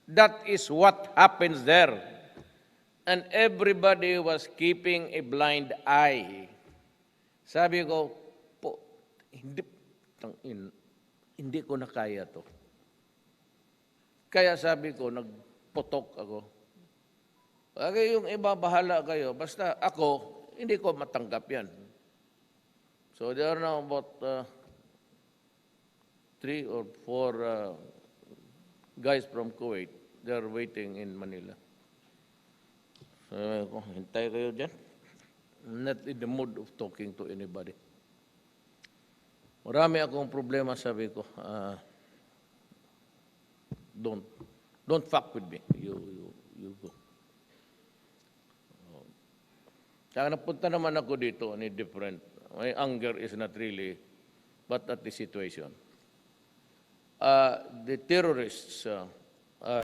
That is what happens there. And everybody was keeping a blind eye. Sabi ko, po, hindi ko na kaya to. Kaya sabi ko, nagputok ako. Okay, yung iba, bahala kayo. Basta ako, hindi ko matanggap yan. So there are now about 3 or 4 guys from Kuwait. They are waiting in Manila. Sabi ko, hintay kayo dyan. I'm not in the mood of talking to anybody. Marami akong problema, sabi ko. Don't fuck with me. You go. Kaya napunta naman ako dito, any different. My anger is not really, but at the situation. The terrorists